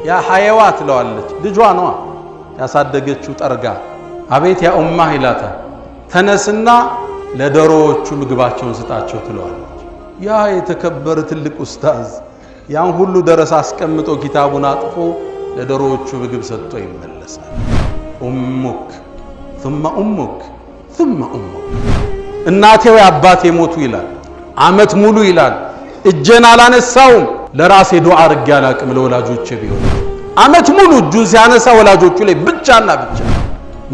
ያ ሐየዋት ለዋለች ልጇ ነው ያሳደገችው ጠርጋ አቤት ያ ኡማህ ይላታል ተነስና ለዶሮዎቹ ምግባቸውን ስጣቸው ትለዋለች ያ የተከበረ ትልቅ ኡስታዝ ያን ሁሉ ደረስ አስቀምጦ ኪታቡን አጥፎ ለዶሮዎቹ ምግብ ሰጥቶ ይመለሳል ኡሙክ ثم ኡሙክ ثم ኡሙክ እናቴው አባቴ ሞቱ ይላል አመት ሙሉ ይላል እጄን አላነሳውም ለራሴ ዱዓ አርግ ያላቅም ለወላጆቼ ቢሆን አመት ሙሉ እጁን ሲያነሳ ወላጆቹ ላይ ብቻና ብቻ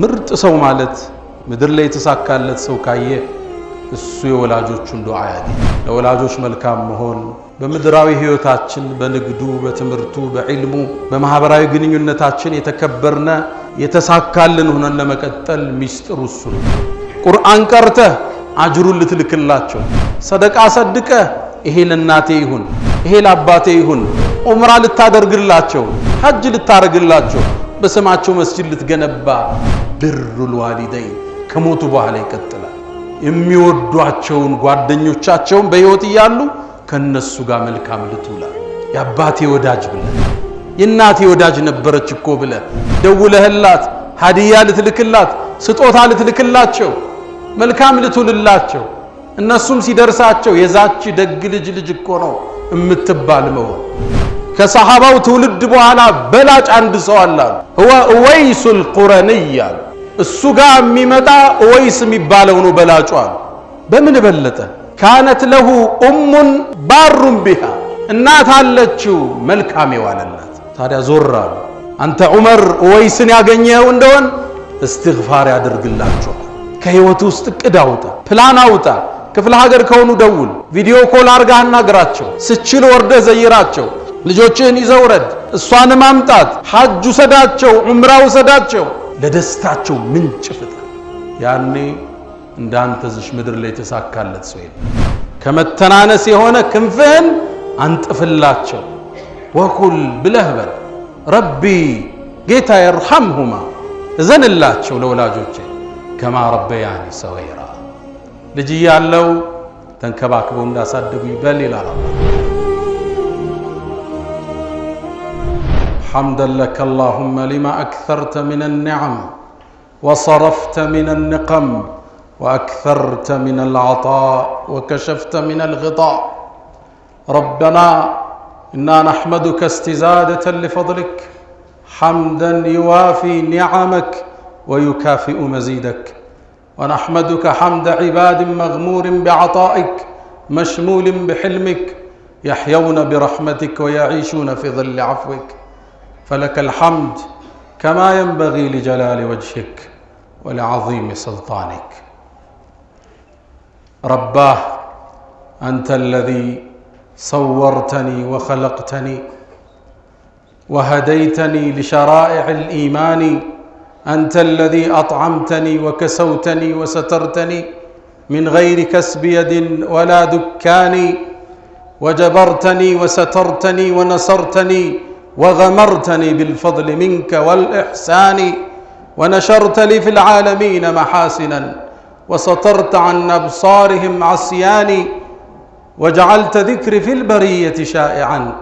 ምርጥ ሰው ማለት ምድር ላይ የተሳካለት ሰው ካየ እሱ የወላጆቹን ዱዓ ያገኝ ለወላጆች መልካም መሆን በምድራዊ ህይወታችን በንግዱ በትምርቱ በዕልሙ በማህበራዊ ግንኙነታችን የተከበርነ የተሳካልን ሆነን ለመቀጠል ሚስጥሩ እሱ ነው ቁርአን ቀርተህ አጅሩን ልትልክላቸው ሰደቃ ሰድቀ ይሄ ለናቴ ይሁን ይሄ ለአባቴ ይሁን ዑምራ ልታደርግላቸው ሐጅ ልታረግላቸው በስማቸው መስጂድ ልትገነባ ብሩል ዋሊደይን ከሞቱ በኋላ ይቀጥላል የሚወዷቸውን ጓደኞቻቸውን በህይወት ይያሉ ከነሱ ጋር መልካም ልትውላ ያባቴ ወዳጅ ብለ የናቴ ወዳጅ ነበረች እኮ ብለ ደውለህላት ሀዲያ ልትልክላት ስጦታ ልትልክላቸው መልካም ልትውልላቸው እነሱም ሲደርሳቸው የዛች ደግ ልጅ እኮ ነው እምትባል መሆን ከሰሃባው ትውልድ በኋላ በላጭ አንድ ሰው አለ هو اويس القرني እሱ ጋር የሚመጣ ኦይስ የሚባለው ነው በላጩ በምን በለጠ كانت له ام بار بها እናት አለችው መልካም ይዋለላት ታዲያ ዞራ አንተ ዑመር ኦይስን ያገኘው እንደሆን استغفار ያደርግላችሁ ከህይወት ውስጥ ቅዳውታ ፕላን አውጣ ክፍለ ሀገር ከሆኑ ደውል ቪዲዮ ኮል አርጋህ አናግራቸው ስችል ወርደ ዘይራቸው ልጆችን ይዘውረድ እሷን ማምጣት ሐጅ ሰዳቸው ዑምራው ሰዳቸው ለደስታቸው ምንጭ ፍታ ያኔ እንዳንተ ዝሽ ምድር ላይ ተሳካለት ሰው ከመተናነስ የሆነ ክንፍህን አንጥፍላቸው ወኩል ብለህበል ረቢ ጌታ ይርሐምሁማ እዘንላቸው ለወላጆቼ ከማ ረበያኒ ሰገይራ ልጅ ያለው ተንከባክበው እንዳሳደጉ ይበል ይላል حمدا لك اللهم لما أكثرت من النعم وصرفت من النقم وأكثرت من العطاء وكشفت من الغطاء ربنا إنا نحمدك استزادة لفضلك حمدا يوافي نعمك ويكافئ مزيدك ونحمدك حمد عباد مغمور بعطائك مشمول بحلمك يحيون برحمتك ويعيشون في ظل عفوك فلك الحمد كما ينبغي لجلال وجهك ولعظيم سلطانك رباه أنت الذي صورتني وخلقتني وهديتني لشرائع الإيمان أنت الذي أطعمتني وكسوتني وسترتني من غير كسب يد ولا دكان وجبرتني وسترتني ونصرتني وغمرتني بالفضل منك والإحسان ونشرت لي في العالمين محاسنا وسطرت عن أبصارهم عصياني وجعلت ذكري في البرية شائعا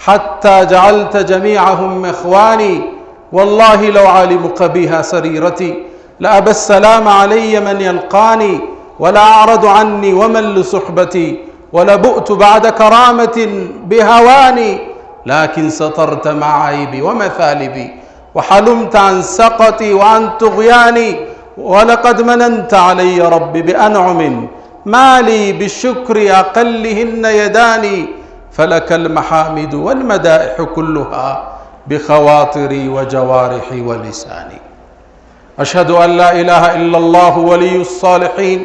حتى جعلت جميعهم إخواني والله لو علم قبيها سريرتي لأبى السلام علي من يلقاني ولا أعرض عني ومن لصحبتي ولبؤت بعد كرامة بهواني لكن سترت معايبي ومثالبي وحلمت عن سقطي وعن طغياني ولقد مننت علي ربي بأنعم ما لي بالشكر أقلهن يداني فلك المحامد والمدائح كلها بخواطري وجوارحي ولساني أشهد أن لا إله إلا الله ولي الصالحين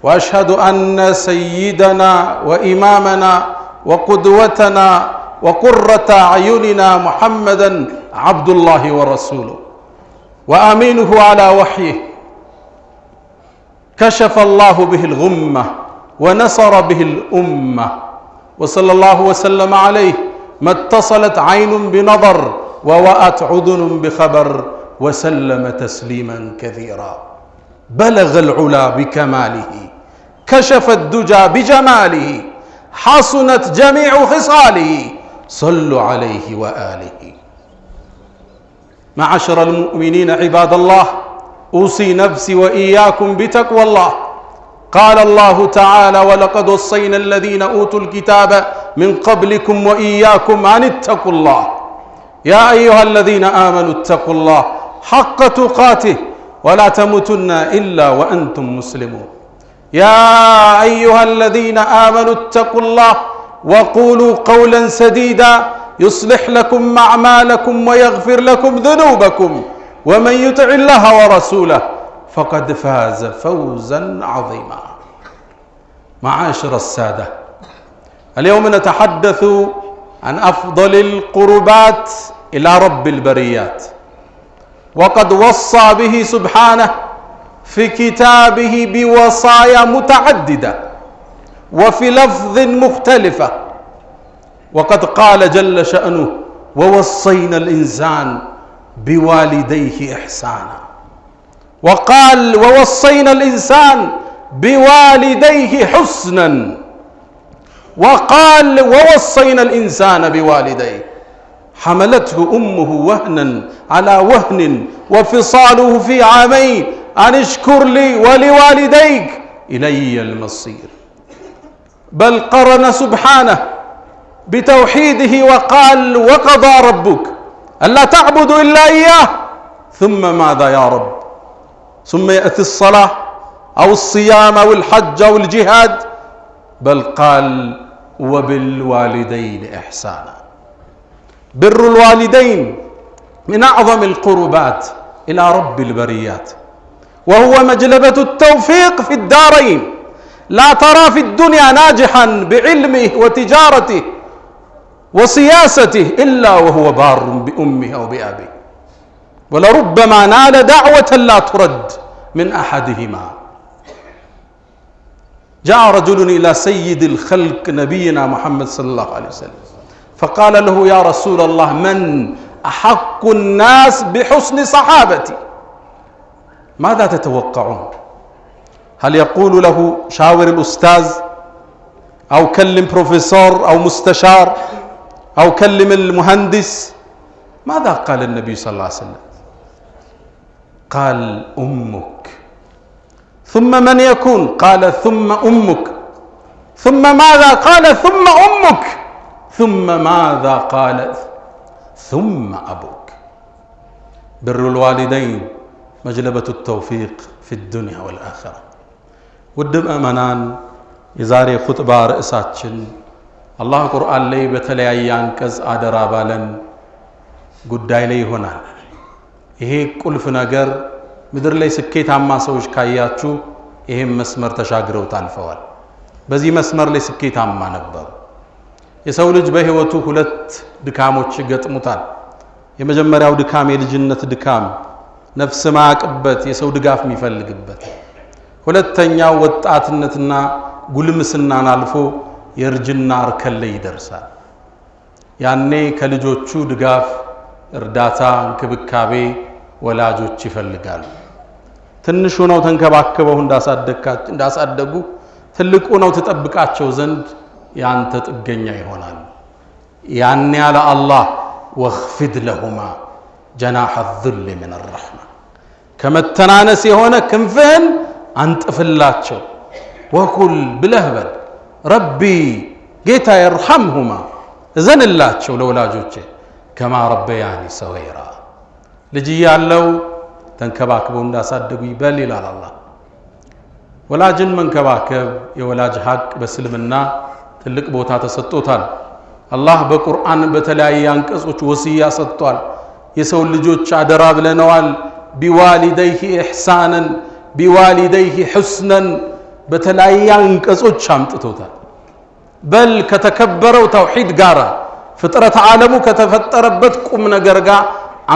وأشهد أن سيدنا وإمامنا وقدوتنا وقرة أعيننا محمدا عبد الله ورسوله وأمينه على وحيه كشف الله به الغمة ونصر به الأمة وصلى الله وسلم عليه ما اتصلت عين بنظر ووأت عذن بخبر وسلم تسليما كثيرا بلغ العلا بكماله كشف الدجى بجماله حصنت جميع خصاله صلوا عليه وآله معشر المؤمنين عباد الله أوصي نفسي وإياكم بتقوى الله. قال الله تعالى ولقد وصينا الذين أوتوا الكتاب من قبلكم وإياكم أن اتقوا الله يا أيها الذين آمنوا اتقوا الله حق تقاته ولا تموتن إلا وأنتم مسلمون. يا أيها الذين آمنوا اتقوا الله وقولوا قولا سديدا يصلح لكم أعمالكم ويغفر لكم ذنوبكم ومن يطع الله ورسوله فقد فاز فوزا عظيما. معاشر السادة، اليوم نتحدث عن أفضل القربات إلى رب البريات، وقد وصى به سبحانه في كتابه بوصايا متعددة وفي لفظ مختلفة. وقد قال جل شأنه ووصينا الإنسان بوالديه إحسانا، وقال ووصينا الإنسان بوالديه حسنا، وقال ووصينا الإنسان بوالديه حملته أمه وهنا على وهن وفصاله في عامين أن اشكر لي ولوالديك إلي المصير. بل قرن سبحانه بتوحيده وقال وقضى ربك ألا تعبدوا إلا إياه ثم ماذا يا رب؟ ثم يأتي الصلاة أو الصيام أو الحج أو الجهاد، بل قال وبالوالدين إحسانا. بر الوالدين من أعظم القربات إلى رب البريات، وهو مجلبة التوفيق في الدارين. لا ترى في الدنيا ناجحا بعلمه وتجارته وسياسته إلا وهو بار بأمه أو بأبيه، ولربما نال دعوة لا ترد من أحدهما. جاء رجل إلى سيد الخلق نبينا محمد صلى الله عليه وسلم فقال له يا رسول الله من أحق الناس بحسن صحابتي؟ ماذا تتوقعون؟ هل يقول له شاور الأستاذ أو كلم بروفيسور أو مستشار أو كلم المهندس؟ ماذا قال النبي صلى الله عليه وسلم؟ قال أمك. ثم من يكون؟ قال ثم أمك. ثم ماذا؟ قال ثم أمك. ثم ماذا؟ قال ثم أبوك. بر الوالدين مجلبة التوفيق في الدنيا والآخرة. ودم أمنان يزاري خطبة رئيساتشن الله قرآن لي بتليان كز آدرا بالن قداي لي هنا إيه كل فناجر مدر لي سكيت عما سوش كاياتشو إيه مسمر تشاجرو تالفوال بزي مسمر لي سكيت عما نبض يسولج به وتو هلت دكامو تشجت مطال يمجمرياو دكام يلجنة دكام نفس ما قبت يسو دغاف ميፈልግበት ሁለተኛው ወጣትነትና ጉልምስናን አልፎ የርጅና እርከን ላይ ይደርሳል። ያኔ ከልጆቹ ድጋፍ እርዳታ እንክብካቤ ወላጆች ይፈልጋሉ። ትንሹ ነው ተንከባከበው እንዳሳደጉ ትልቁ ነው ተጠብቃቸው ዘንድ ያንተ ጥገኛ ይሆናል። ያኔ ያለ አላህ ወኽፊድ ለሁማ جناح الذل من الرحمة كمتنانس يهونا كنفن አንጥፍላቸው ወኩል ብለህበል ربي ጌታ يرحمهما እዘንላቸው ለወላጆቼ كما ربياني صغيرا ልጅ ያለው ተንከባክበው እንዳሳደጉ ይበል ይላል አላህ። ወላጅን መንከባከብ የወላጅ ሐቅ በእስልምና ትልቅ ቦታ ተሰጥቶታል። አላህ በቁርአን በተለያየ አንቀጾች ወሲያ ሰጥቷል። የሰው ልጆች አደራ ብለነዋል። ቢዋሊደይሂ ኢህሳናን ቢዋሊደይሂ ሁስናን በተለያየ አንቀጾች አምጥቶታል። በል ከተከበረው ተውሂድ ጋራ ፍጥረት ዓለሙ ከተፈጠረበት ቁም ነገር ጋር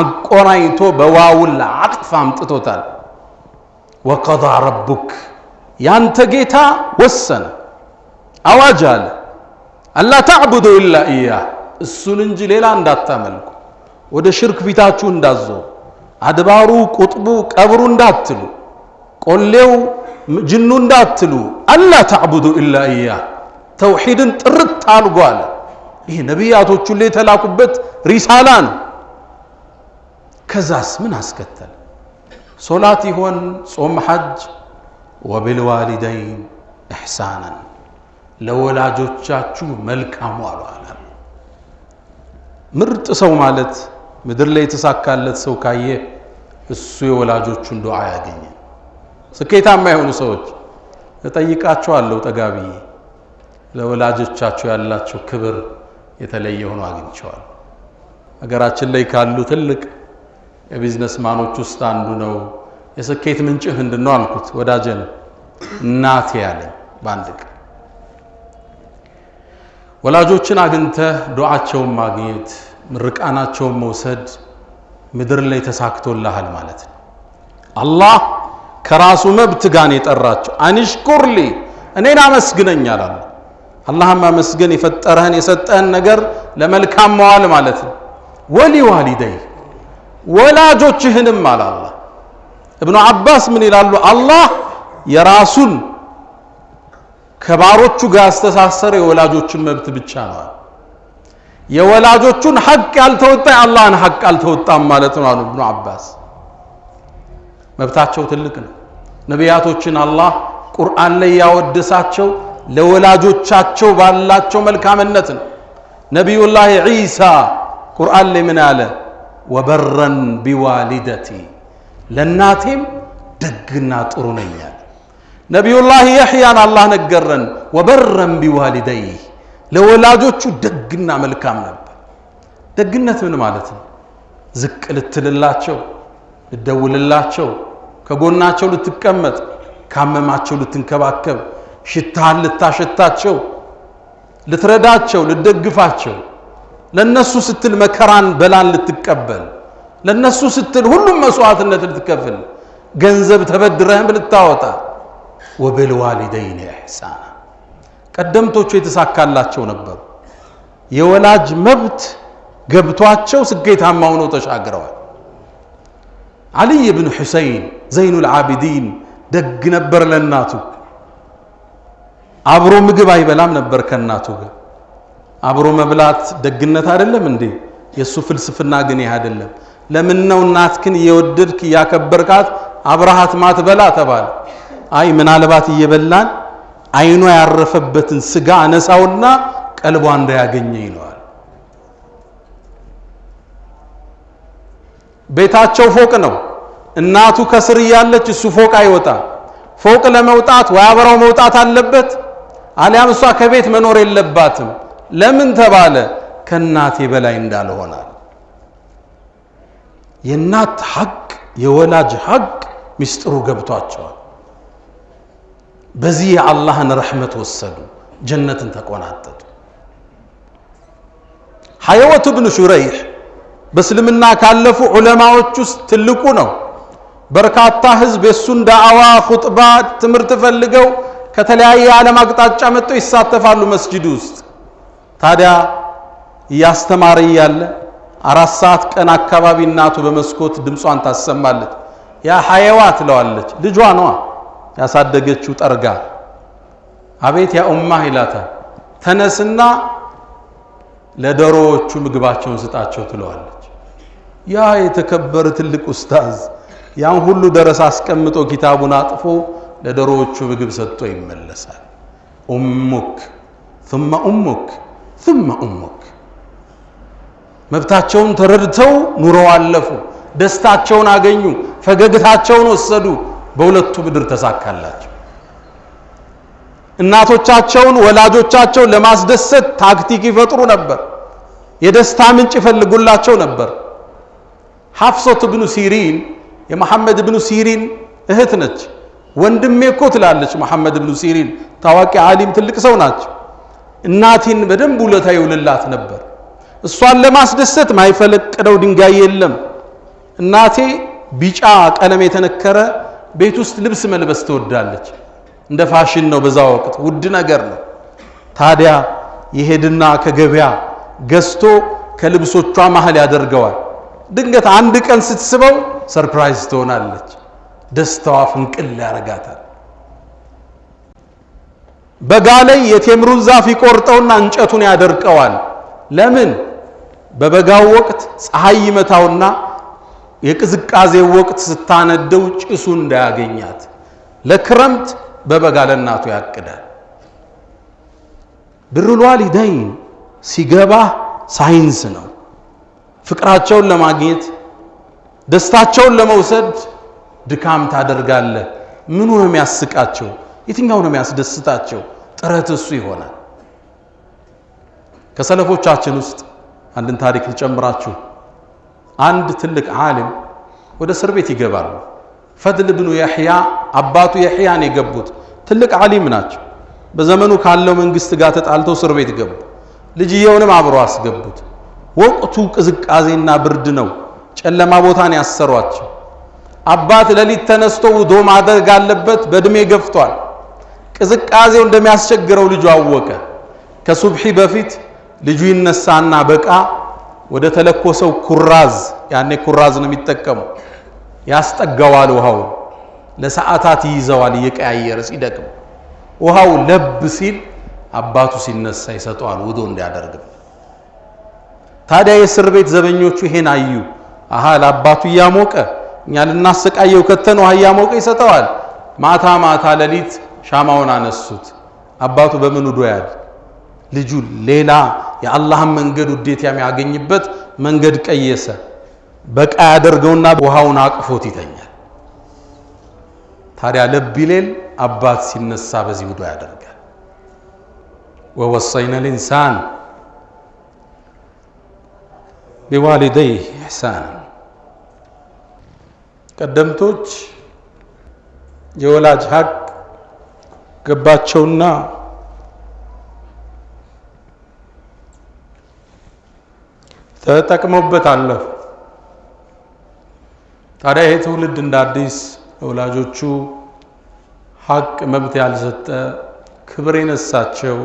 አቆራኝቶ በዋውል አጥፍ አምጥቶታል። ወቀዳ ረቡክ ያንተ ጌታ ወሰነ አዋጅ አለ አላ ተዕቡዱ ኢላ ኢያህ እሱን እንጂ ሌላ እንዳታመልኩ ወደ ሽርክ ፊታችሁ እንዳዘው አድባሩ ቁጥቡ ቀብሩ እንዳትሉ ቆሌው ጅኑ እንዳትሉ አላ ተዕቡዱ ኢላ ኢያህ ተውሂድን ጥርት አልጓል። ይሄ ነቢያቶቹ ላይ ተላኩበት ሪሳላ ነው። ከዛስ ምን አስከተለ? ሶላት ይሆን ጾም ሐጅ ወቢልዋሊደይን ኢሕሳናን ለወላጆቻችሁ መልካም ዋሉ አለ። ምርጥ ሰው ማለት ምድር ላይ የተሳካለት ሰው ካየ እሱ የወላጆቹን ዱዓ ያገኘ። ስኬታማ የሆኑ ሰዎች እጠይቃቸዋለሁ ጠጋብዬ ለወላጆቻቸው ያላቸው ክብር የተለየ ሆኖ አግኝቸዋል። ሀገራችን ላይ ካሉ ትልቅ የቢዝነስ ማኖች ውስጥ አንዱ ነው። የስኬት ምንጭህ ምንድነው አልኩት። ወዳጀን እናቴ ያለኝ በአንድ ቀን ወላጆችን አግኝተህ ዱዓቸውን ማግኘት ምርቃናቸውን መውሰድ ምድር ላይ ተሳክቶልሃል ማለት ነው። አላህ ከራሱ መብት ጋር የጠራቸው አንሽኩርሊ እኔን አመስግነኝ አለ። አላህን ማመስገን የፈጠረህን የሰጠህን ነገር ለመልካም መዋል ማለት ነው። ወሊዋሊደይ ወላጆችህንም አለ አላህ። ኢብኑ አባስ ምን ይላሉ? አላህ የራሱን ከባሮቹ ጋር አስተሳሰረ የወላጆችን መብት ብቻ ነው። የወላጆቹን ሐቅ ያልተወጣ የአላህን ሐቅ አልተወጣም ማለት ነው አሉ ኢብኑ አባስ። መብታቸው ትልቅ ነው። ነቢያቶችን አላህ ቁርአን ላይ ያወደሳቸው ለወላጆቻቸው ባላቸው መልካምነት ነው። ነቢዩላህ ዒሳ ቁርአን ላይ ምን አለ? ወበረን ቢዋሊደቲ ለናቴም ደግና ጥሩ ነኝ አለ። ነቢዩላህ የሕያን አላህ ነገረን ወበረን ቢዋሊደይ ለወላጆቹ ደግና መልካም ነበር። ደግነት ምን ማለት ነው? ዝቅ ልትልላቸው፣ ልደውልላቸው፣ ከጎናቸው ልትቀመጥ፣ ካመማቸው ልትንከባከብ፣ ሽታህን ልታሸታቸው፣ ልትረዳቸው፣ ልትደግፋቸው፣ ለነሱ ስትል መከራን በላን ልትቀበል፣ ለነሱ ስትል ሁሉም መስዋዕትነት ልትከፍል፣ ገንዘብ ተበድረህም ልታወጣ። ወቢልዋሊደይን ኢሕሳና ቀደምቶቹ የተሳካላቸው ነበሩ። የወላጅ መብት ገብቷቸው ስኬታማ ሆነው ተሻግረዋል። አልይ ብን ሁሰይን ዘይኑል ዓቢዲን ደግ ነበር ለናቱ። አብሮ ምግብ አይበላም ነበር ከናቱ ጋር። አብሮ መብላት ደግነት አይደለም እንዴ? የሱ ፍልስፍና ግን ይህ አይደለም። ለምን ነው እናትክን እየወደድክ እያከበርካት አብረሃት ማትበላ ተባለ። አይ ምናልባት እየበላን አይኗ ያረፈበትን ስጋ አነሳውና ቀልቧ እንዳያገኘ ይለዋል። ቤታቸው ፎቅ ነው። እናቱ ከስር እያለች እሱ ፎቅ አይወጣ። ፎቅ ለመውጣት ወይ አብረው መውጣት አለበት አሊያም እሷ ከቤት መኖር የለባትም። ለምን ተባለ? ከናቴ በላይ እንዳልሆናል። የናት ሐቅ የወላጅ ሐቅ ሚስጥሩ ገብቷቸዋል። በዚህ የአላህን ረሕመት ወሰዱ፣ ጀነትን ተቆናጠጡ። ሐየወት ብን ሹረይሕ በእስልምና ካለፉ ዑለማዎች ውስጥ ትልቁ ነው። በርካታ ህዝብ የሱን ዳዕዋ ኹጥባ ትምህርት ፈልገው ከተለያየ ዓለም አቅጣጫ መጥተው ይሳተፋሉ መስጂድ ውስጥ። ታዲያ እያስተማረ እያለ 4 ሰዓት ቀን አካባቢ እናቱ በመስኮት ድምጿን ታሰማለች። ያ ሐየዋ ትለዋለች። ልጇ ነዋ ያሳደገችው ጠርጋ። አቤት ያ ኡማህ ይላታል። ተነስና ለዶሮዎቹ ምግባቸውን ስጣቸው ትለዋለች። ያ የተከበረ ትልቅ ኡስታዝ ያን ሁሉ ደረስ አስቀምጦ ኪታቡን አጥፎ ለዶሮዎቹ ምግብ ሰጥቶ ይመለሳል። ኡሙክ ثم ኡሙክ ثم ኡሙክ። መብታቸውን ተረድተው ኑረው አለፉ። ደስታቸውን አገኙ፣ ፈገግታቸውን ወሰዱ። በሁለቱ ምድር ተሳካላቸው። እናቶቻቸውን ወላጆቻቸውን ለማስደሰት ታክቲክ ይፈጥሩ ነበር። የደስታ ምንጭ ይፈልጉላቸው ነበር። ሐፍሰቱ ብኑ ሲሪን የመሐመድ ብኑ ሲሪን እህት ነች። ወንድሜ እኮ ትላለች መሐመድ ብኑ ሲሪን ታዋቂ ዓሊም ትልቅ ሰው ናቸው። እናቴን በደንብ ውለታ ይውልላት ነበር። እሷን ለማስደሰት ማይፈለቅደው ድንጋይ የለም። እናቴ ቢጫ ቀለም የተነከረ ቤት ውስጥ ልብስ መልበስ ትወዳለች። እንደ ፋሽን ነው፣ በዛ ወቅት ውድ ነገር ነው። ታዲያ ይሄድና ከገበያ ገዝቶ ከልብሶቿ መሃል ያደርገዋል። ድንገት አንድ ቀን ስትስበው ሰርፕራይዝ ትሆናለች። ደስታዋ ፍንቅል ያረጋታል። በጋ ላይ የቴምሩን ዛፍ ይቆርጠውና እንጨቱን ያደርቀዋል። ለምን? በበጋው ወቅት ፀሐይ ይመታውና የቅዝቃዜ ወቅት ስታነደው ጭሱ እንዳያገኛት ለክረምት በበጋ ለእናቱ ያቅዳል። ብሩል ዋሊደይን ሲገባ ሳይንስ ነው። ፍቅራቸውን ለማግኘት ደስታቸውን ለመውሰድ ድካም ታደርጋለህ። ምኑ ነው የሚያስቃቸው? የትኛው ነው የሚያስደስታቸው? ጥረት እሱ ይሆናል። ከሰለፎቻችን ውስጥ አንድን ታሪክ ልጨምራችሁ። አንድ ትልቅ ዓሊም ወደ እስር ቤት ይገባሉ። ፈድል ብኑ የሕያ አባቱ የሕያን የገቡት ትልቅ ዓሊም ናቸው። በዘመኑ ካለው መንግስት ጋር ተጣልተው እስር ቤት ገቡ። ልጅየውንም አብሮ አስገቡት። ወቅቱ ቅዝቃዜና ብርድ ነው። ጨለማ ቦታን ያሰሯቸው። አባት ለሊት ተነስቶ ውዶ ማድረግ አለበት። በእድሜ ገፍቷል። ቅዝቃዜው እንደሚያስቸግረው ልጁ አወቀ። ከሱብሒ በፊት ልጁ ይነሳና በቃ ወደ ተለኮሰው ኩራዝ፣ ያኔ ኩራዝ ነው የሚጠቀሙ፣ ያስጠጋዋል። ውሃው ለሰዓታት ይይዘዋል እየቀያየረ ሲደክም። ውሃው ለብ ሲል አባቱ ሲነሳ ይሰጠዋል ውዶ እንዲያደርግ። ታዲያ የእስር ቤት ዘበኞቹ ይሄን አዩ። አሃ ለአባቱ እያሞቀ እኛ ልናሰቃየው ከተን ውሃ እያሞቀ ይሰጠዋል። ማታ ማታ ሌሊት ሻማውን አነሱት። አባቱ በምን ውዶ ያል? ልጁ ሌላ የአላህን መንገድ ውዴታ የሚያገኝበት መንገድ ቀየሰ። በቃ ያደርገውና ውሃውን አቅፎት ይተኛል። ታዲያ ለብ ይሌል አባት ሲነሳ በዚህ ውዶ ያደርጋል። ወወሰይና الانسان بوالديه احسانا ቀደምቶች የወላጅ ሐቅ ገባቸውና ተጠቅመውበት አለፉ። ታዲያ ይሄ ትውልድ እንደ አዲስ ወላጆቹ ሐቅ መብት ያልሰጠ ክብር የነሳቸው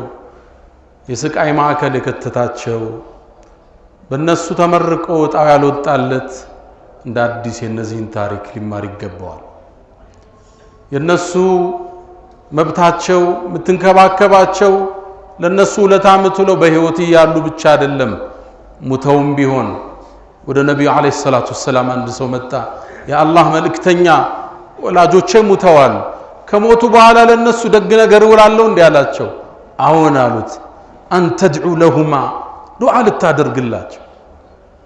የስቃይ ማዕከል የከተታቸው በእነሱ ተመርቆ ወጣው ያልወጣለት እንደ አዲስ የነዚህን ታሪክ ሊማር ይገባዋል። የነሱ መብታቸው ምትንከባከባቸው ለነሱ ለታምቱለው በህይወት ያሉ ብቻ አይደለም፣ ሙተውም ቢሆን ወደ ነብዩ አለይሂ ሰላቱ ሰላም አንድ ሰው መጣ። የአላህ መልእክተኛ ወላጆቼ ሙተዋል፣ ከሞቱ በኋላ ለነሱ ደግ ነገር እውላለሁ እንዴ አላቸው። አዎን አሉት። አንተድዑ ለሁማ ዱዓ ልታደርግላቸው፣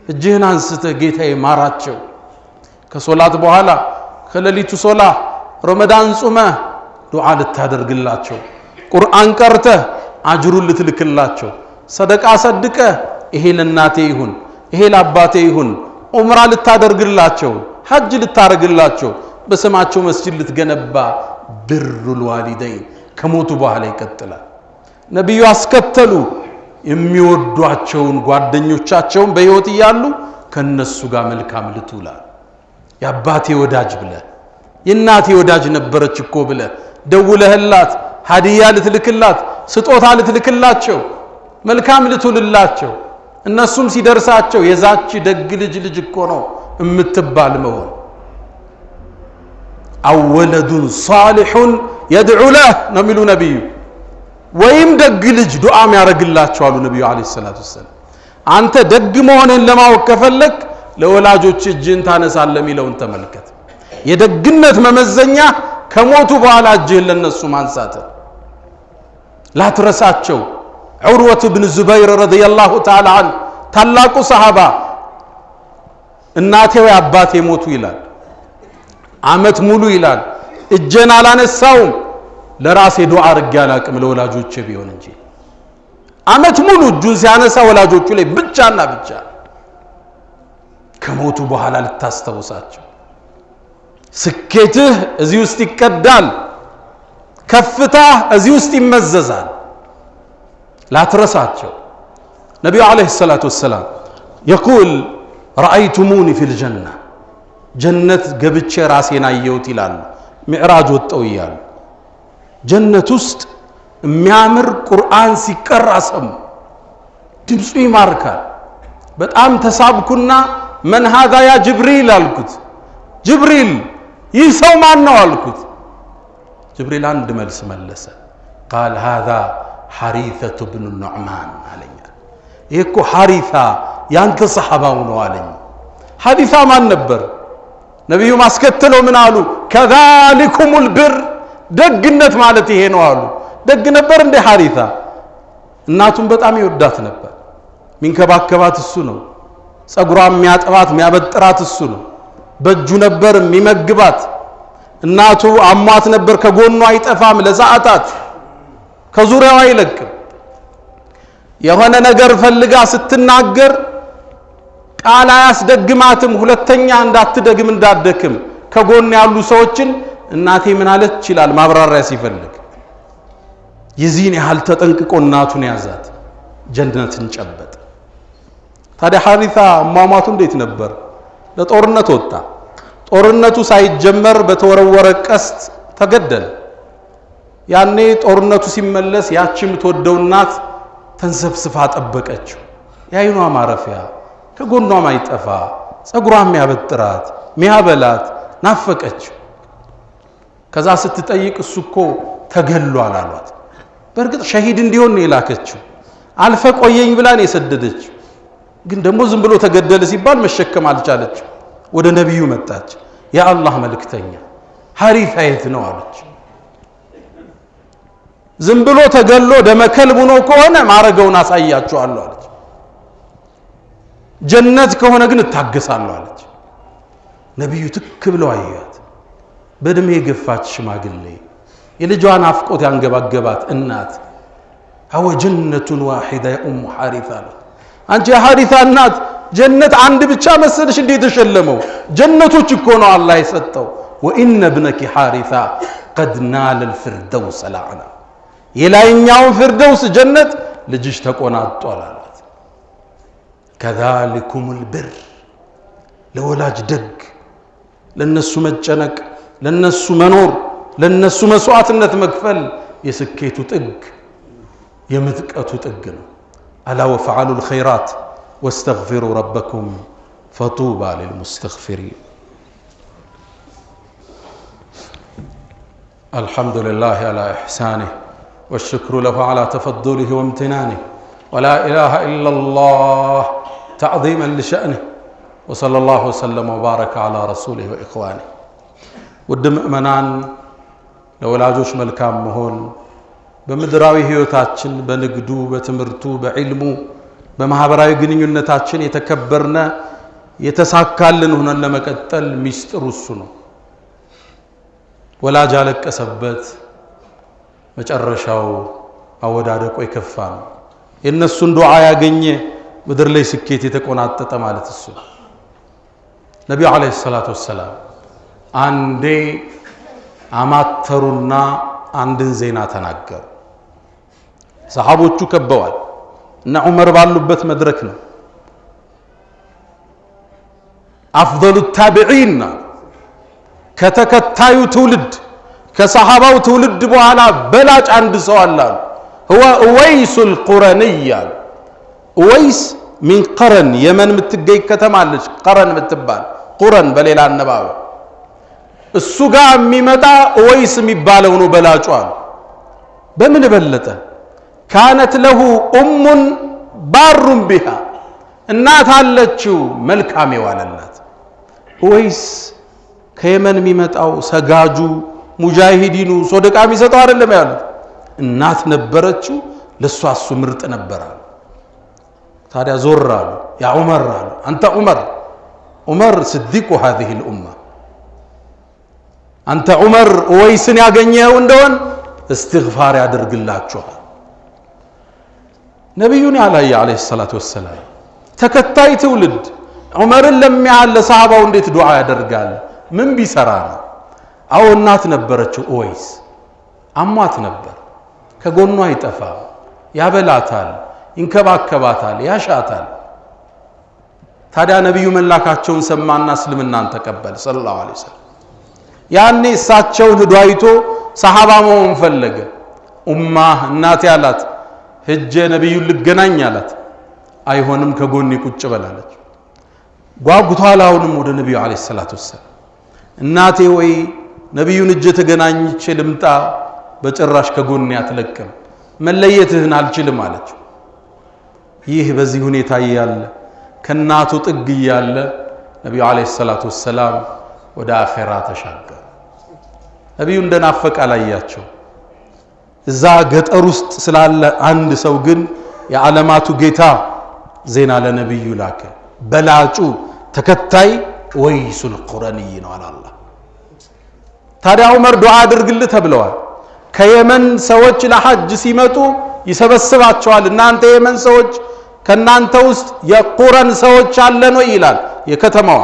እጅህን አንስተህ ጌታዬ ማራቸው። ከሶላት በኋላ ከሌሊቱ ሶላህ ረመዳን ጾመህ ዱዓ ልታደርግላቸው፣ ቁርአን ቀርተህ አጅሩን ልትልክላቸው፣ ሰደቃ ሰድቀህ ይሄ ለናቴ ይሁን ይሄ ለአባቴ ይሁን፣ ዑምራ ልታደርግላቸው፣ ሐጅ ልታረግላቸው፣ በስማቸው መስጂድ ልትገነባ። ብሩል ዋሊደይን ከሞቱ በኋላ ይቀጥላል። ነብዩ አስከተሉ የሚወዷቸውን ጓደኞቻቸውን በህይወት እያሉ ከነሱ ጋር መልካም ልትውላል። የአባቴ ወዳጅ ብለ የናቴ ወዳጅ ነበረች እኮ ብለ ደውለህላት ሀዲያ ልትልክላት ስጦታ ልትልክላቸው መልካም ልትውልላቸው። እነሱም ሲደርሳቸው የዛች ደግ ልጅ እኮ ነው እምትባል መሆን። አወለዱን ሷሊሑን የድዑ ለህ ነው የሚሉ ነብዩ። ወይም ደግ ልጅ ዱዓም ያረግላቸው አሉ ነብዩ አለይሂ ሰላቱ ወሰለም። አንተ ደግ መሆንህን ለማወቅ ከፈለክ ለወላጆች እጅን ታነሳለህ የሚለውን ተመልከት። የደግነት መመዘኛ ከሞቱ በኋላ እጅህን ለነሱ ማንሳት። ላትረሳቸው። ዑርወት ብን ዙበይር ረዲየላሁ ተዓላ ዐንሁ ታላቁ ሰሃባ እናቴ ወይ አባቴ ሞቱ ይላል። አመት ሙሉ ይላል እጄን አላነሳውም ለራሴ ዱዓ አርጌ አላቅም ለወላጆቼ ቢሆን እንጂ። አመት ሙሉ እጁን ሲያነሳ ወላጆቹ ላይ ብቻና ብቻ። ከሞቱ በኋላ ልታስተውሳቸው። ስኬትህ እዚህ ውስጥ ይቀዳል፣ ከፍታህ እዚህ ውስጥ ይመዘዛል። ላትረሳቸው። ነብዩ አለይሂ ሰላቱ ወሰላም يقول رأيتموني في الجنة ጀነት ገብቼ ራሴን አየሁት ይላሉ። ሚዕራጅ ወጣው ይያሉ። ጀነት ውስጥ የሚያምር ቁርአን ሲቀራ ሰሙ። ድምፁ ይማርካል። በጣም ተሳብኩና መን هذا يا ጅብሪል አልኩት። ጅብሪል ይህ ሰው ማን ነው አልኩት። ጅብሪል አንድ መልስ መለሰ። قال هذا حريثة بن النعمان አለኝ። ይሄ እኮ ሐሪሳ ያንተ ሰሃባው ነው አለኝ። ሐሪሳ ማን ነበር? ነብዩ ማስከተለው ምን አሉ ከዛሊኩሙል ብር ደግነት ማለት ይሄ ነው አሉ ደግ ነበር እንደ ሐሪታ እናቱን በጣም ይወዳት ነበር ሚንከባከባት እሱ ነው ጸጉሯን የሚያጠባት የሚያበጥራት እሱ ነው በእጁ ነበር የሚመግባት እናቱ አሟት ነበር ከጎኗ አይጠፋም ለሰዓታት ከዙሪያው አይለቅም የሆነ ነገር ፈልጋ ስትናገር ቃል አያስደግማትም ሁለተኛ እንዳትደግም እንዳትደክም ከጎን ያሉ ሰዎችን እናቴ ምን አለች ይችላል ማብራሪያ ሲፈልግ የዚህን ያህል ተጠንቅቆ እናቱን ያዛት ጀነትን ጨበጠ ታዲያ ሐሪታ ማማቱ እንዴት ነበር ለጦርነት ወጣ ጦርነቱ ሳይጀመር በተወረወረ ቀስት ተገደለ ያኔ ጦርነቱ ሲመለስ ያቺም ተወደው እናት ተንሰፍስፋ ጠበቀችው ያይኗ ማረፊያ ከጎኗ ማይጠፋ ጸጉሯም ያበጥራት ሚያበላት ናፈቀችው ከዛ ስትጠይቅ እሱኮ ተገሏል አሏት በርግጥ ሸሂድ እንዲሆን ነው የላከችው አልፈ ቆየኝ ብላን የሰደደችው ግን ደግሞ ዝም ብሎ ተገደለ ሲባል መሸከም አልቻለች ወደ ነብዩ መጣች ያ አላህ መልእክተኛ ሐሪታ የት ነው አለች ዝም ብሎ ተገሎ ደመከልብ ነው ከሆነ ማረገውን አሳያችኋለሁ አለች ጀነት ከሆነ ግን እታገሳለሁ አለች ነብዩ ትክ ብለው አያት በእድሜ የገፋች ሽማግሌ የልጇን አፍቆት ያንገባገባት እናት አወ ጀነቱን ዋሂዳ ኡሙ ሐሪታ አንቺ የሐሪታ እናት ጀነት አንድ ብቻ መሰለሽ እንዴ ተሸለመው ጀነቶች እኮ ነው አላህ የሰጠው ወኢነ ابنك حارثة قد نال الفردوس لعنة የላይኛው ፍርደውስ ጀነት ልጅሽ ተቆናጧል አላት كذلكم البر ለወላጅ ደግ ለነሱ መጨነቅ ለነሱ መኖር ለነሱ መስዋዕትነት መክፈል የስኬቱ ጥግ የምጥቀቱ ጥግ ነው ألا وفعلوا الخيرات واستغفروا ربكم فطوبى للمستغفرين الحمد لله على إحسانه والشكر له على تفضله وامتنانه ولا إله إلا الله تعظيما لشأنه وصلى الله وسلم وبارك على رسوله وإخوانه ودم أمنان لولاجوش ملكام مهون በምድራዊ ህይወታችን በንግዱ በትምርቱ በዕልሙ በማህበራዊ ግንኙነታችን የተከበርነ የተሳካልን ሆነን ለመቀጠል ሚስጥሩ እሱ ነው ወላጅ አለቀሰበት መጨረሻው አወዳደቆ ይከፋ ነው የነሱን ዱዓ ያገኘ ምድር ላይ ስኬት የተቆናጠጠ ማለት እሱ ነብዩ አለይሂ ሰላቱ ወሰለም አንዴ አማተሩና አንድን ዜና ተናገሩ ሰሃቦቹ ከበዋል እና ዑመር ባሉበት መድረክ ነው አፍضل التابعين ከተከታዩ ትውልድ ከሰሃባው ትውልድ በኋላ በላጭ አንድ ሰው አለ هو اويس القرني اويس من قرن የመን ምትገኝ ከተማለች ቀረን ምትባል ቁረን በሌላ አነባበ እሱ ጋር የሚመጣ اويس የሚባለው ነው በላጩ በምን በለጠ كانت له ام بار بها እናት አለችው መልካም የዋለላት اويس ከየመን የሚመጣው ሰጋጁ ሙጃሂዲኑ ሶደቃ የሚሰጠው አይደለም ያሉት እናት ነበረችው ለሷ እሱ ምርጥ ነበር ታዲያ ዞር አሉ ያ ዑመር አሉ አንተ ዑመር صديق هذه الامه አንተ ዑመር اويስን ያገኘው እንደሆን استغفار ያደርግላችኋል ነብዩን ያላየ አለይሂ ሰላቱ ወሰለም ተከታይ ትውልድ ዑመርን ለሚያለ ሰሃባው እንዴት ዱዓ ያደርጋል ምን ቢሰራ ነው አው እናት ነበረችው اويስ አሟት ነበር ከጎኗ አይጠፋ ያበላታል ይንከባከባታል ያሻታል ታዲያ ነብዩ መላካቸውን ሰማና እስልምናን ተቀበለ ሰለላሁ ዐለይሂ ወሰለም ያኔ እሳቸውን ሄዶ አይቶ ሰሃባ መሆን ፈለገ ኡማ እናት ያላት ሄጄ ነብዩን ልገናኝ አላት አይሆንም ከጎኔ ቁጭ በላለች ጓጉታላውንም ወደ ነብዩ አለይሂ ሰላቱ ወሰለም እናቴ ወይ ነብዩን እጄ ተገናኝቼ ልምጣ በጭራሽ ከጎኔ አትለቅም መለየትህን አልችልም አለች ይህ በዚህ ሁኔታ ያለ ከናቱ ጥግ ያለ ነብዩ አለይሂ ሰላቱ ወሰለም ወደ አኺራ ተሻገሩ። ነብዩ እንደናፈቀ አላያቸው። እዛ ገጠር ውስጥ ስላለ አንድ ሰው ግን የዓለማቱ ጌታ ዜና ለነብዩ ላከ። በላጩ ተከታይ ወይሱል ቁረኒ ነው አላህ። ታዲያ ዑመር ዱዓ አድርግልህ ተብለዋል። ከየመን ሰዎች ለሐጅ ሲመጡ ይሰበስባቸዋል። እናንተ የመን ሰዎች ከናንተ ውስጥ የቁረን ሰዎች አለን ወይ ይላል የከተማዋ።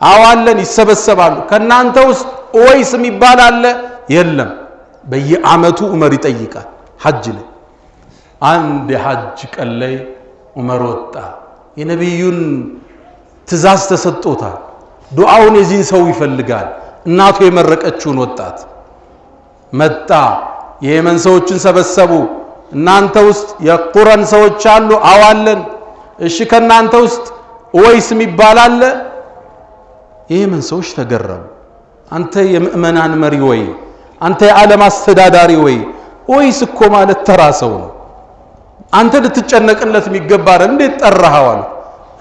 አዋለን ይሰበሰባሉ። ከናንተ ውስጥ ወይስ የሚባል አለ? የለም። በየዓመቱ ዑመር ይጠይቃል ሐጅ ላይ። አንድ የሐጅ ቀን ላይ ዑመር ወጣ። የነብዩን ትእዛዝ ተሰጥቶታል። ዱዓውን የዚህን ሰው ይፈልጋል። እናቱ የመረቀችውን ወጣት መጣ። የየመን ሰዎችን ሰበሰቡ። እናንተ ውስጥ የቁረን ሰዎች አሉ? አዋለን። እሺ ከናንተ ውስጥ ወይስ የሚባል አለ? የየመን ሰዎች ተገረሙ። አንተ የምእመናን መሪ ወይ? አንተ የዓለም አስተዳዳሪ ወይ? ወይስ እኮ ማለት ተራ ሰው ነው። አንተ ልትጨነቅለት የሚገባ አይደል? እንዴት ጠራኸው አሉ።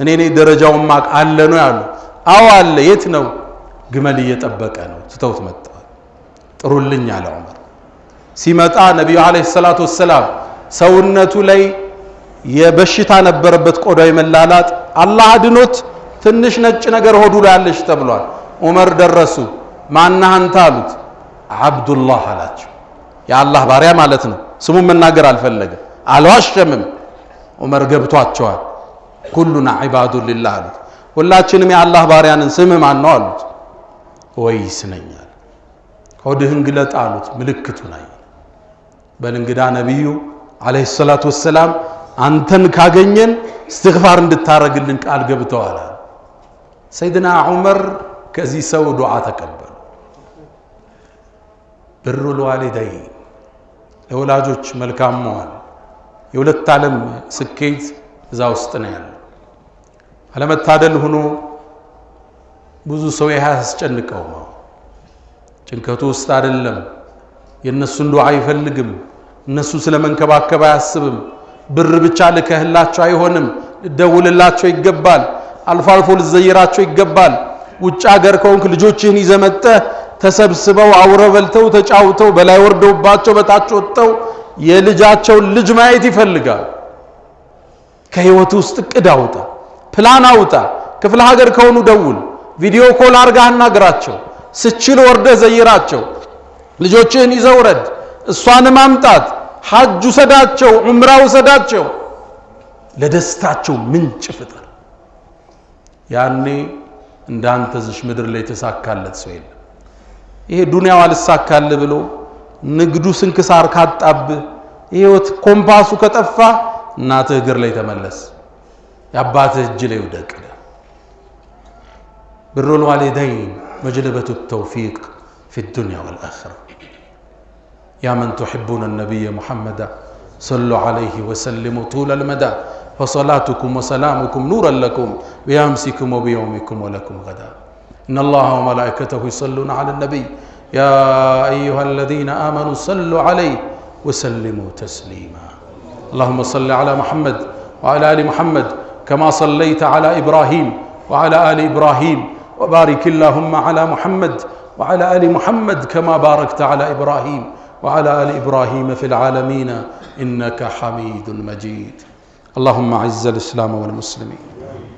እኔ ደረጃውን ማቅ አለ ነው ያሉ። አዎ አለ። የት ነው? ግመል እየጠበቀ ነው። ትተውት መጣው። ጥሩልኝ አለ ዑመር። ሲመጣ ነብዩ አለይሂ ሰላቱ ወሰላም ሰውነቱ ላይ የበሽታ ነበረበት፣ ቆዳው የመላላጥ አላህ አድኖት ትንሽ ነጭ ነገር ሆዱ ላይ አለሽ ተብሏል። ዑመር ደረሱ። ማነህ አንተ አሉት። አብዱላህ አላቸው። የአላህ ባሪያ ማለት ነው። ስሙን መናገር አልፈለገም፣ አልዋሸምም። ዑመር ገብቷቸዋል። ኩሉና ዒባዱ ሊላህ አሉት። ሁላችንም የአላህ ባሪያንን። ስምህ ማን ነው አሉት። ወይስ ነኝ አለ። ሆድህን ግለጥ አሉት። ምልክቱን አየ። በልንግዳ ነብዩ አለይሂ ሰላቱ ወሰላም አንተን ካገኘን እስትግፋር እንድታረግልን ቃል ገብተዋል። ሰይድና ዑመር ከዚህ ሰው ዱዓ ተቀበሉ። ብሩል ዋሊደይን ለወላጆች መልካም መዋል የሁለት ዓለም ስኬት እዛ ውስጥ ነው ያለው። አለመታደል ሆኖ ብዙ ሰው ያስጨንቀው ነው። ጭንቀቱ ውስጥ አይደለም። የነሱን ዱዓ አይፈልግም። እነሱ ስለመንከባከብ አያስብም። ብር ብቻ ልከህላቸው አይሆንም። ልደውልላቸው ይገባል። አልፎ አልፎ ልዘይራቸው ይገባል። ውጭ ሀገር ከሆንክ ልጆችህን ይዘመጠህ ተሰብስበው አውረ በልተው ተጫውተው በላይ ወርደውባቸው በታች ወጥተው የልጃቸውን ልጅ ማየት ይፈልጋል። ከህይወት ውስጥ እቅድ አውጣ፣ ፕላን አውጣ። ክፍለ ሀገር ከሆኑ ደውል፣ ቪዲዮ ኮል አርጋህ አናግራቸው። ስችል ወርደህ ዘይራቸው። ልጆችህን ይዘውረድ፣ እሷን ማምጣት፣ ሐጅ ሰዳቸው፣ ዑምራው ሰዳቸው። ለደስታቸው ምንጭ ፍጠር። ያኔ እንዳንተ ዝሽ ምድር ላይ ተሳካለት ሰው የለም። ይሄ ዱንያው አልሳካል ብሎ ንግዱ ስንክሳር ካጣብ ህይወት ኮምፓሱ ከጠፋ እናትህ እግር ላይ ተመለስ፣ ያባትህ እጅ ላይ ወደቅ። ብሩል ዋሊደይን መጅለበቱ ተውፊቅ في الدنيا والآخرة. يا من تحبون النبي محمد صلوا عليه وسلموا طول المدى، فصلاتكم وسلامكم نورا لكم بأمسكم وبيومكم ولكم غدا. إن الله وملائكته يصلون على النبي يا أيها الذين آمنوا صلوا عليه وسلموا تسليما. اللهم صل على محمد وعلى آل محمد كما صليت على إبراهيم وعلى آل إبراهيم، وبارك اللهم على محمد وعلى آل محمد كما باركت على إبراهيم وعلى آل إبراهيم في العالمين إنك حميد مجيد. اللهم أعز الإسلام والمسلمين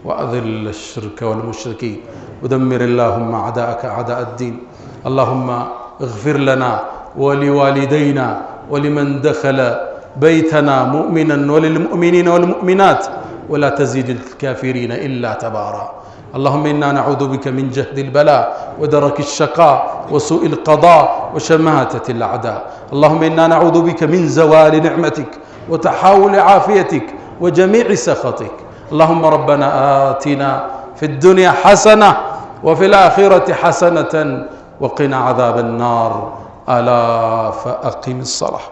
وأذل الشرك والمشركين ودمر اللهم أعداءك أعداء الدين. اللهم اغفر لنا ولوالدينا ولمن دخل بيتنا مؤمنا وللمؤمنين والمؤمنات ولا تزيد الكافرين إلا تبارا. اللهم إنا نعوذ بك من جهد البلاء ودرك الشقاء وسوء القضاء وشماتة الأعداء. اللهم إنا نعوذ بك من زوال نعمتك وتحاول عافيتك وجميع سخطك. اللهم ربنا آتنا في الدنيا حسنة وفي الآخرة حسنة وقنا عذاب النار. ألا فأقم الصلاة.